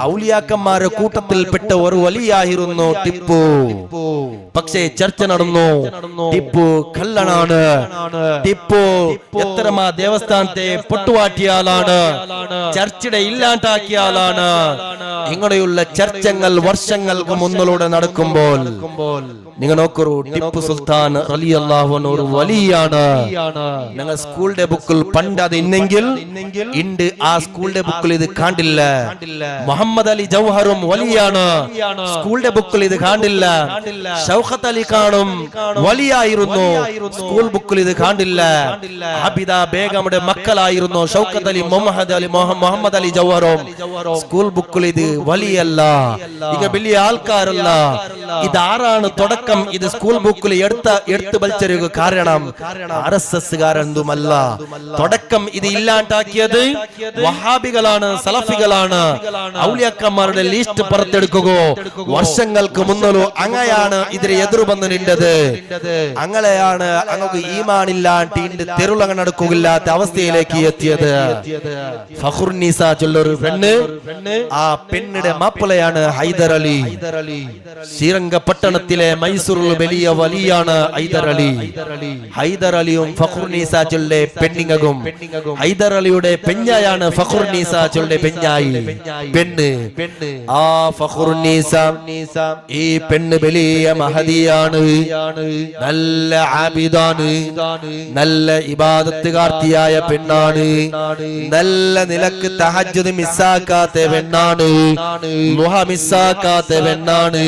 ഔലിയാക്കന്മാരുടെ കൂട്ടത്തിൽപ്പെട്ട ഒരു വലിയായിരുന്നു ടിപ്പു. പക്ഷേ ചർച്ച നടന്നു, ടിപ്പു കള്ളനാണ്, ടിപ്പു എത്രമാ ദേവസ്ഥാനത്തെ പൊട്ടുവാട്ടിയ ആളാണ്, ചർച്ചയുടെ ഇല്ലാണ്ടാക്കിയ ആളാണ്. ഇങ്ങനെയുള്ള ചർച്ചകൾ വർഷങ്ങൾക്ക് മുന്നിലൂടെ നടക്കുമ്പോൾ നിങ്ങൾ നോക്കൂ, ടിപ്പു സുൽത്താൻ റളിയല്ലാഹു അൻഹു ഒരു വലിയാണ്. ഞങ്ങൾ സ്കൂളിന്റെ ബുക്കിൽ പണ്ട് അത് ഇന്നെങ്കിൽ ഇണ്ട്, ആ സ്കൂളിന്റെ ബുക്കിൽ ഇത് കാണില്ല. മുഹമ്മദ് അലി ജൗഹറും വലിയാണ്, സ്കൂളിന്റെ ബുക്കിൽ ഇത് കാണില്ല. ഷൗഖത്ത് അലി ഖാനും വലിയായിരുന്നു, സ്കൂൾ ബുക്കിൽ ഇത് കാണില്ല. ആബിദ ബേഗമുടെ മക്കളായിരുന്നു ഷൗഖത്ത് അലി മുഹമ്മദ് അലി ജൗഹറും, സ്കൂൾ ബുക്കിൽ ഇത് വലിയല്ല, ഇത് വലിയ ആൾക്കാരല്ല. ഇതാരാണ് തുടക്കം? ഇത് സ്കൂൾ ബുക്കിൽ എടുത്ത് വലിച്ചെറിയുക. കാരണം RSS കാരൊന്നുമല്ല. തുടക്കം ഇത് ഇല്ലാണ്ടാക്കിയത് വഹാബികളാണ്, സലഫികളാണ്. ഔലിയാക്കന്മാരുടെ ലിസ്റ്റ് പുറത്തെടുക്കുക. വർഷങ്ങൾക്ക് മുന്നോ അങ്ങയാണ് ഇതിനെ എതിർബന്ധം നിന്നത്. അങ്ങനെയാണ് അങ്ങക്ക് ഈമാനില്ലാണ്ട് തെരുളങ്ങ നടക്കുകയില്ലാത്ത അവസ്ഥയിലേക്ക് എത്തിയത്. ഫഖ്റുന്നീസ ചൊല്ലൊരു പെണ്ണ്, ആ പെണ്ണിന്റെ മാപ്പിളയാണ് ഹൈദർ അലി. ശ്രീരംഗപട്ടണത്തിലെ മൈസൂറിൽ വലിയ വലിയാണ് ഹൈദർ അലി. ഹൈദർ അലിയും ഫഖ്റുന്നീസ ചൊല്ലെ പെണ്ണിങ്ങകും. ഹൈദർ അലിയുടെ പെഞ്ഞായാണ് ഫഖ്റുന്നീസ ചൊല്ലെ പെഞ്ഞായി പെണ്ണ്. ആ ഫഖ്റുന്നീസ ഈ പെണ്ണ് വലിയ മഹദിയാണ്, നല്ല ആബിദാണ്, നല്ല ഇബാദത്തുകാർത്തിയായ പെണ്ണാണ്, നല്ല നിലക്ക് തഹജ്ജുദ് മിസ്സാക്കാത്ത പെണ്ണാണ്, ളുഹ മിസ്സാക്കാത്ത പെണ്ണാണ്.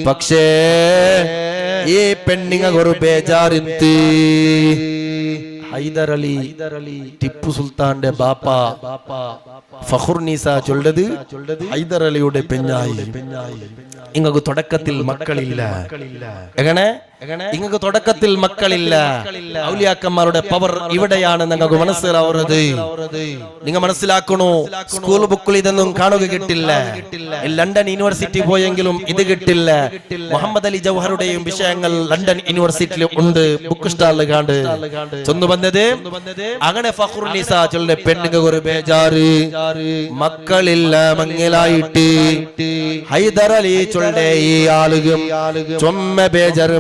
പക്ഷേ ഈ പെണ്ണിങ്ങ ഒരു ബേജാറിന്ത്. ഹൈദർ അലി ടിപ്പു സുൽത്താന്റെ ബാപ്പ, ഫഖ്റുന്നീസ ചൊല്ലത് ഹൈദർ അലിയുടെ പെഞ്ഞായി. ഇങ്ങക്ക് തുടക്കത്തിൽ മക്കളില്ല. എങ്ങനെ ഇങ്ങക്ക് തുടക്കത്തിൽ മക്കളില്ല. ഔലിയാക്കന്മാരുടെ പവർ ഇവിടെയാണ് നിങ്ങൾക്ക് മനസ്സിലാവുന്നത്. നിങ്ങൾ മനസ്സിലാക്കണോ? സ്കൂൾ ബുക്കിൽ ഇതൊന്നും കാണുക കിട്ടില്ല. ലണ്ടൻ യൂണിവേഴ്സിറ്റി പോയെങ്കിലും ഇത് കിട്ടില്ല. മുഹമ്മദ് അലി ജൗഹറുടെയും വിഷയങ്ങൾ ലണ്ടൻ യൂണിവേഴ്സിറ്റിയിൽ ഉണ്ട്, ബുക്ക് സ്റ്റാളിൽ കാണ്ട് ചെന്നു വന്നത്. അങ്ങനെ ഫഖ്റുന്നീസ ചൊല്ലെ പെണ്ണുങ്ങൾ ഒരു ബേജാറ്, മക്കളില്ല മങ്ങലായിട്ട്. ഹൈദർ അലി ചൊല്ലെ ഈ ആളുകൾ ചൊമ്മ ബേജാറ്,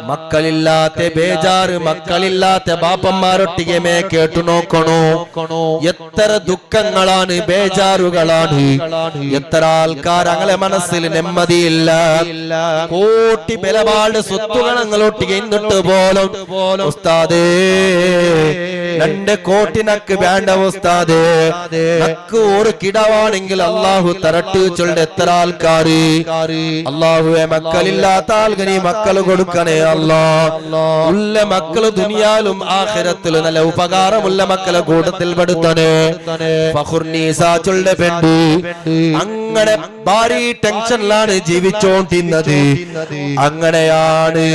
മക്കളില്ലാത്ത ബേജാറ്, മക്കളില്ലാത്ത ബാപ്പന്മാരൊട്ടിಗೆ മേ കേട്ടു നോക്കണോ. എത്ര ദുഃഖങ്ങളാണ്, ബേജാറുകളാണ്. എത്ര ആൾക്കാർ അങ്ങനെ മനസ്സിൽ നെമ്മതിയില്ല. കോട്ടി ബലവാളുടെ സ്വത്തുകളൊട്ടിಗೆ എന്നിട്ട് പോലും ഉസ്താദേ 2 കോടിനക്ക് വേണ്ട ഉസ്താദേ, നക്ക് ഒരു കിടവാണെങ്കിൽ അള്ളാഹു തരട്ട് ചൊല്ലെ എത്ര ആൾക്കാര്. അള്ളാഹുവെ മക്കളില്ലാത്ത ആൾക്കനി മക്കൾ കൊടുക്കണേ അല്ലാ. ഉള്ള മക്കള് ദുനിയാലും ആഖിറത്തിലും നല്ല ഉപകാരമുള്ള മക്കളെ കൂട്ടത്തിൽ പെടുത്തണേ. ഫഖ്റുന്നീസ ചൊല്ലെ പെണ്ണ് അങ്ങനെ ഭാരി ടെൻഷനിലാണ് ജീവിച്ചോണ്ടിരുന്നത്. അങ്ങനെയാണ്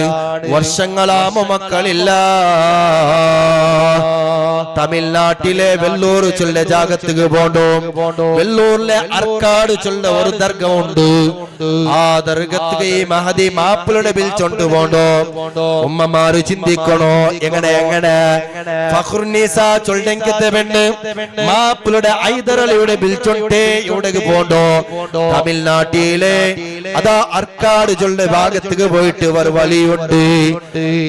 വർഷങ്ങളാമോ മക്കളില്ല. തമിഴ്നാട്ടിലെ വെല്ലൂർ ചൊല്ലെ ജാഗത്തുക്ക് പോണ്ടോ. വെല്ലൂരിലെ അർക്കാട് ചൊല്ലെ ഒരു ദർഗ ഉണ്ട്. ആ ദർഗത്തുക്ക് ഈ മഹദി മാപ്പിളുടെ ബിൽ ചൊണ്ടു പോണ്ടോ. ഉമ്മമാര് ചിന്തിക്കണോ, എങ്ങനെ ഫഖ്റുന്നീസ ചൊല്ലെങ്കത്തെ പെണ്ണ് മാപ്പിളുടെ ഹൈദർ അലിയുടെ ബിൽ ചൊണ്ടേ ഇവിടേക്ക് പോണ്ടോ. തമിഴ്നാട്ടിലെ അതാ അർക്കാട് ചൊല്ലെ ഭാഗത്തേക്ക് പോയിട്ട് ഒരു വലിയുണ്ട്.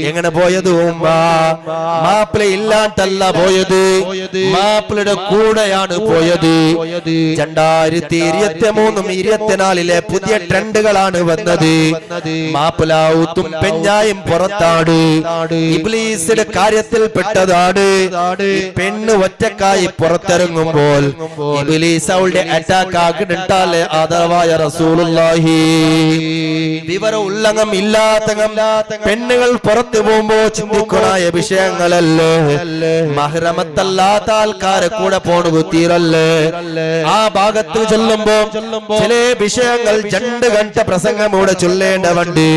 എങ്ങനെ പോയത്? മാപ്പിള ഇല്ലാണ്ടല്ല പോയത്, മാപ്പിളയുടെ കൂടെയാണ് പോയത്. 2023-24 പുതിയ ട്രെൻഡുകളാണ് വന്നത്. മാപ്പിളാവുത്തും പെഞ്ഞായും പുറത്താണ്, ഇബ്ലീസിന്റെ കാര്യത്തിൽ പെട്ടതാണ്. പെണ്ണ് ഒറ്റക്കായി പുറത്തിറങ്ങുമ്പോൾ ഇബ്ലീസ് അവളുടെ അറ്റാക്ക് ആക്കിട്ടാലേ ആദരവായ റസൂലുള്ളാഹി. വിവര ഉല്ലംഘനം ഇല്ലാത്ത പെണ്ണുകൾ പുറത്തു പോകുമ്പോ ചിന്തിക്കണായ വിഷയങ്ങളല്ലേ. മഹ്റമത്തല്ലാത്ത ആൾക്കാരെ കൂടെ പോണു കുത്തിരല്ലേ. ആ ഭാഗത്ത് ചൊല്ലുമ്പോ ചില വിഷയങ്ങൾ 2 ഘട്ട പ്രസംഗം ഇവിടെ ചൊല്ലേണ്ട വണ്ടി.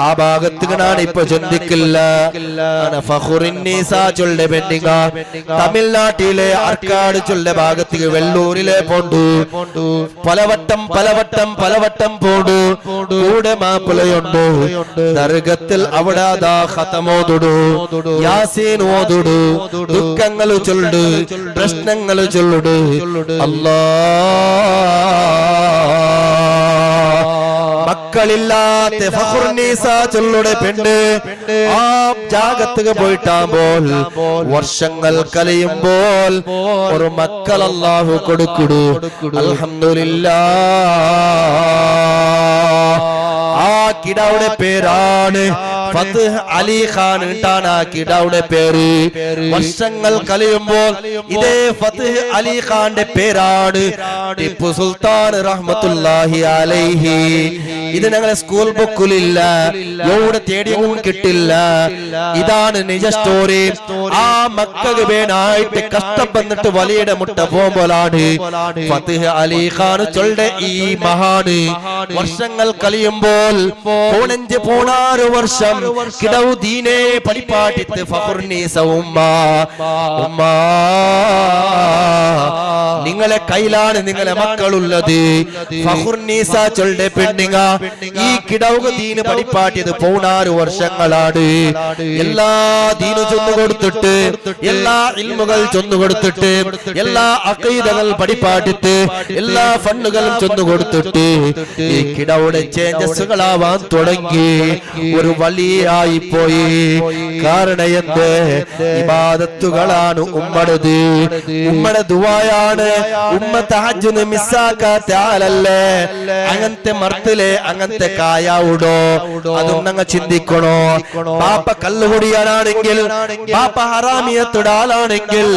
ആ ഭാഗത്തുകളാണ് ഇപ്പൊ ചിന്തിക്കില്ല. ഫഖ്റുന്നീസ ചൊല്ലെ പെണ്ണിങ്ങ തമിഴ്നാട്ടിലെ അർക്കാട് ചൊല്ലെ ഭാഗത്തേക്ക് വെല്ലൂരിലെ പോണ്ടു. പലവട്ടം പോണ്ടു. കൂടെ മാപ്പിളയുണ്ടോ. ദർഗത്തിൽ അവിടെ ഖതമോതുടു, യാസീൻ ഓതുടു, ദുഃഖങ്ങൾ ചൊല്ലുട് പ്രശ്നങ്ങൾ ചൊല്ലുട് മക്കളില്ലാത്ത ഫഖുർനീസ ചൊല്ലുടെ പെണ്ണ് ആ ജാഗത്തുക പോയിട്ടാകുമ്പോൾ വർഷങ്ങൾ കലയുമ്പോൾ ഒരു മക്കൾ അല്ലാഹു കൊടുക്കുടു അൽഹംദുലില്ലാഹ് ആ കിടാവുടെ പേരാണ് ഫത്ഹ് അലി ഖാൻ എന്നാണ് ആ കിടാവുടെ പേര് വർഷങ്ങൾ കലയുമ്പോൾ ഇതേ ഫത്ഹ് അലി ഖാന്റെ പേരാണ് ടിപ്പു സുൽത്താൻ റഹ്മത്തുള്ളാഹി അലൈഹി ഇത് ഞങ്ങളെ സ്കൂൾ ബുക്കിലില്ല എവിടെ തേടിയും കിട്ടില്ല ഇതാണ് നിജ സ്റ്റോറി ആ മക്കൾക്ക് വേണായിട്ട് കഷ്ടപ്പെട്ടിട്ട് വലിയുടെ മുട്ട പോകുമ്പോഴാണ് ഫത്ഹ് അലി ഖാൻ ചൊല്ലുടെ ഈ മഹാന് വർഷങ്ങൾ കലിയുമ്പോൾ 16 വർഷം കിടവു ദീനെ പഠിപ്പാട്ടിത്ത് ഫഖുർനീസ ഉമ്മ നിങ്ങളെ കയ്യിലാണ് നിങ്ങളെ മക്കളുള്ളത് ഫഖുർനീസ ചൊല്ലുടെ പെണ്ണിങ്ങ ഈ കിടവുക ദീന് പഠിപ്പാട്ടിയത് 16 വർഷങ്ങളാണ് എല്ലാ ദീനു ചൊന്നു കൊടുത്തിട്ട് എല്ലാ ഇൽമുകൾ ചൊന്നു കൊടുത്തിട്ട് എല്ലാ അഖീദകൾ പഠിപ്പാട്ടിട്ട് എല്ലാ ഫണ്ണുകളും ചൊന്നു കൊടുത്തിട്ട് ഈ കിടവുടെ ചേഞ്ചസുകളാവാൻ തുടങ്ങി ഒരു വലിയായി പോയി കാരണം എന്ത് ഇബാദത്തുകളാണ് ഉമ്മയുടെ ദുആയാണ് ഉമ്മ തഹജ്ജുദ് മിസ്സാക്കാത്ത ആളല്ലേ അങ്ങനത്തെ മർത്തിലെ അങ്ങനത്തെ കായാവുടോ അതും ഞങ്ങൾ ചിന്തിക്കണോ ബാപ്പ കല്ലുകുടിയാനാണെങ്കിൽ ബാപ്പ ഹറാമിയത്തുടെ ആളാണെങ്കിൽ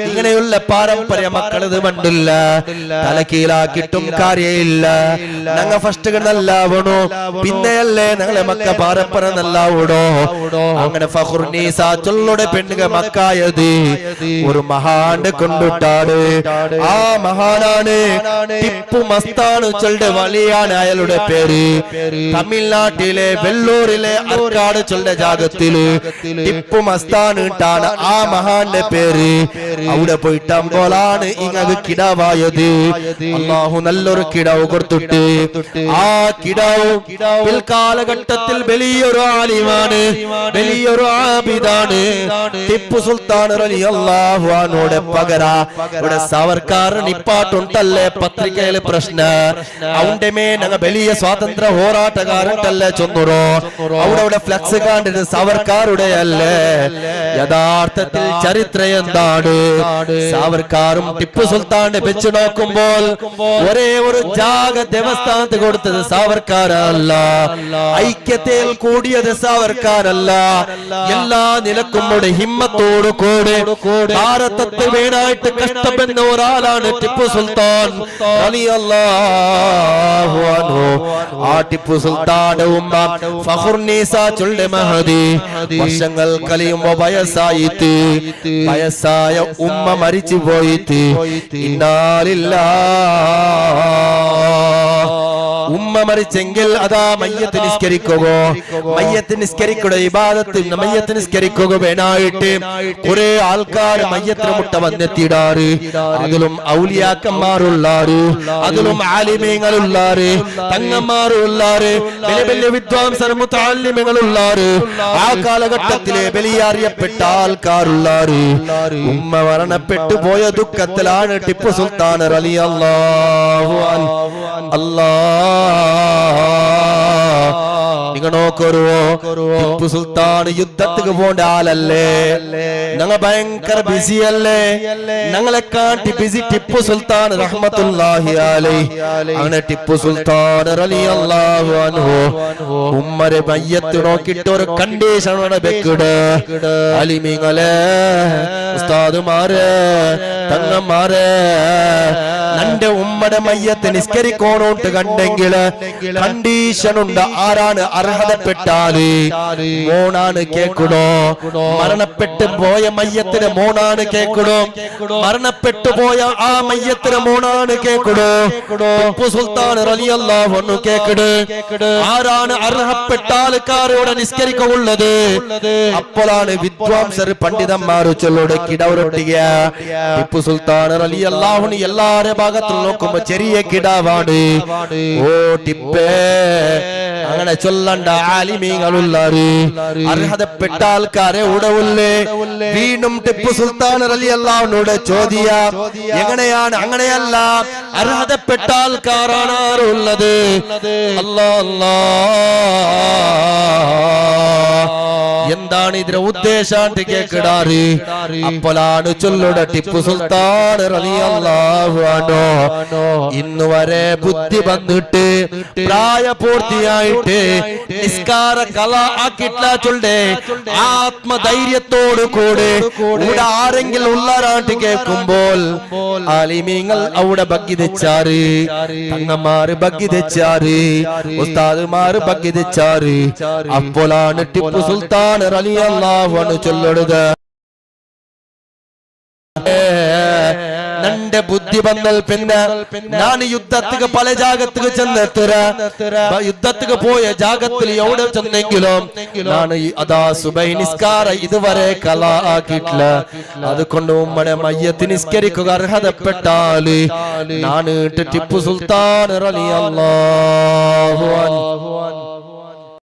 ഇങ്ങനെയുള്ള പാരമ്പര്യ മക്കളത് കണ്ടില്ല തലക്കീലാക്കിട്ടും കാര്യമില്ല ഞങ്ങൾ ഫസ്റ്റ് നല്ലാവണോ പിന്നെയല്ലേ ഞങ്ങളെ മക്ക പാരമ്പര്യ നല്ലാവൂടോ അങ്ങനെ ഫഖുർനീസ ചൊല്ലുടെ പെണ്ണുക മക്കായത് ഒരു മഹാന്റെ കൊണ്ടിട്ടാണ് ആ മഹാനാണ് ടിപ്പു മസ്താൻ ചൊല്ലുടെ വലിയാണ് അയാളുടെ പേര് തമിഴ്നാട്ടിലെ വെല്ലൂരിലെ അർക്കാട് ചൊല്ലുടെ ജാഗത്തില് ടിപ്പു മസ്താൻ ഇട്ടാണ് ആ മഹാന്റെ പേര് അവിടെ പോയിട്ടാകുമ്പോഴാണ് ഇങ്ങക്ക് കിടാവായത് അല്ലാഹു നല്ലൊരു കിടാവ് കൊടുത്തിട്ട് ആ കിടാവ് പിൽക്കാലഘട്ടത്തിൽ വലിയൊരു ആലിമാണ് വലിയൊരു ആബിദാണ് ടിപ്പു സുൽത്താൻ റളിയല്ലാഹു അൻഹുടെ പകരാ ഇവിടെ സവർക്കാർ നിപ്പാട്ടുണ്ടല്ലേ പത്രികയിലെ പ്രശ്ന അവന്റെ മേ ഞങ്ങ വലിയ സ്വാതന്ത്ര്യ പോരാട്ടക്കാരുണ്ടല്ലേ ചൊന്നുറോ അവിടെ ഫ്ലക്സ് കാണിട്ട് സവർക്കാരുടെ അല്ലേ യഥാർത്ഥത്തിൽ ചരിത്രം എന്താണ് സവർക്കാരും ടിപ്പു സുൽത്താനെ വെച്ച് നോക്കുമ്പോൾ ഒരേ ഒരു ജാഗ ദേവസ്ഥാനത്ത് കൊടുത്തത് സവർക്കാരല്ല ഐക്യത്തിൽ കൂടിയത് സവർക്കാരല്ല എല്ലാ നിലക്കും ഹിമ്മത്തോടു കൂടെ ഭാരതത്തെ വേണായിട്ട് കഷ്ടപ്പെടുന്ന ഒരാളാണ് ടിപ്പു സുൽത്താൻ റളിയല്ലാഹു അൻഹു ആ ടിപ്പു സുൽത്താന്റെ ഉമ്മ ഫഖുർനീസ ചൊല്ലുടെ മഹദി വർഷങ്ങൾ കലിയുമ്പോ വയസ്സായ ഉമ്മ മരിച്ചു പോയിട്ട് ഉമ്മ മരിച്ചെങ്കിൽ അതാ മയ്യത്ത് നിസ്കരിക്കുക ഇബാദത്ത് മയ്യത്ത് നിസ്കരിക്കുക വേണായിട്ട് കുറെ ആൾക്കാർ മയ്യത്തിന് മുട്ട വന്നെത്തിയിടാറ് അതിലും ഔലിയാക്കന്മാരുള്ളാറ് അതിലും ആലിമീങ്ങളുള്ളാറ് തങ്ങന്മാരുള്ളാറ് വലിയ വലിയ വിദ്വാംസർ മുതഅല്ലിമീങ്ങളുള്ളാറ് ആ കാലഘട്ടത്തിലെ വലിയ അറിയപ്പെട്ട ആൾക്കാരുള്ളാറ് ഉമ്മ മരണപ്പെട്ടു പോയ ദുഃഖത്തിലാണ് ടിപ്പു സുൽത്താൻ റളിയല്ലാഹു അൻഹു നിങ്ങൾ നോക്കരുവോ ടിപ്പു സുൽത്താൻ യുദ്ധത്തിന് പോണ്ട ആളല്ലേ ഞങ്ങൾ ഭയങ്കര ബിസി അല്ലേ ഞങ്ങളെ കാട്ടി ബിസി ടിപ്പു സുൽത്താൻ റഹ്മത്തുള്ളാഹി അലൈഹി അങ്ങനെ ടിപ്പു സുൽത്താൻ റളിയല്ലാഹു അൻഹു ഉമ്മരെ മയ്യത്ത് നോക്കിയിട്ട് ഒരു കണ്ടീഷൻ വെക്കിട് അലിമീങ്ങളെ ഉസ്താദുമാരെ തങ്ങന്മാരെ നന്റെ ഉമ്മയുടെ മയ്യത്ത് നിസ്കരിക്കോണോട്ട് കണ്ടെങ്കിൽ കണ്ടീഷൻ ഉണ്ട് ആരാണ് അർഹതപ്പെട്ടാല് മോണാണ് കേൾക്കണോ മരണപ്പെട്ടു പോയ മയ്യത്തിന് മോണാണ് കേൾക്കണോ മരണപ്പെട്ടു പോയ ആ മയ്യത്തിന് മോണാണ് കേൾക്കണോ ടിപ്പു സുൽത്താൻ റളിയല്ലാഹു അൻഹു കേൾക്കട് ആരാണ് അർഹപ്പെട്ട ആൾക്കാരോട് നിസ്കരിക്കുള്ളത് അപ്പോഴാണ് വിദ്വാംസർ പണ്ഡിതന്മാർ ചൊല്ലോടെ കിടവരൊട്ടിക ടിപ്പു സുൽത്താൻ റളിയല്ലാഹു അൻഹു എല്ലാരെ ഭാഗത്ത് പാത്രത്തിൽ നോക്കുമ്പോ ചെറിയ കിടാവാണ്. ഓ ടിപ്പേ അങ്ങനെ ചൊല്ലണ്ട ആലിമീങ്ങളുള്ളാറ്, അർഹതപ്പെട്ട ആൾക്കാരെ ഉടവുള്ളേ. വീണ്ടും ടിപ്പു സുൽത്താൻ റളിയല്ലാഹുവിനോട് ചോദ്യ, എങ്ങനെയാണ്? അങ്ങനെയല്ല, അർഹതപ്പെട്ട ആൾക്കാരാണ് ആരുള്ളത്? അല്ലാ അല്ലാ, എന്താണ് ഇതിന്റെ ഉദ്ദേശാന്ത് കേക്കിടാറ്? അപ്പോഴാണ് ചൊല്ലുടെ ടിപ്പു സുൽത്താൻ റളിയല്ലാഹു അൻഹു ഇന്ന് വരെ ബുദ്ധി വന്നിട്ട് പ്രായപൂർത്തിയായിട്ട് നിസ്കാര കല ആക്കിയിട്ടില്ല ചൊല്ലേ. ആത്മധൈര്യത്തോടു കൂടെ ഇവിടെ ആരെങ്കിലും ഉള്ളാരാട്ട് കേൾക്കുമ്പോൾ ആലിമീങ്ങൾ അവിടെ ബഗ്ഗി തെച്ചാറ്, തങ്ങന്മാര് ബഗ്ഗി തെച്ചാറ്, ഉസ്താദുമാര് ബഗ്ഗി തെച്ചാറ്. അപ്പോഴാണ് ടിപ്പു സുൽത്താൻ റളിയല്ലാഹു അൻഹു ചൊല്ലുന്നത്, നന്റെ ബുദ്ധി വന്നൽ പിന്നെ ഞാൻ യുദ്ധത്തിക്ക് പല ജാഗത്തുക്ക് ചെന്നെത്തുക. യുദ്ധത്തിക്ക് പോയ ജാഗത്തിൽ എവിടെ ചെന്നെങ്കിലും ഞാൻ അതാ സുബൈ നിസ്കാര ഇതുവരെ കല ആക്കിയിട്ടില്ല. അതുകൊണ്ട് ഉമ്മടെ മയ്യത്ത് നിസ്കരിക്കുക അർഹതപ്പെട്ടാല് ഞാൻ ടിപ്പു സുൽത്താൻ റളിയല്ലാഹു അൻഹു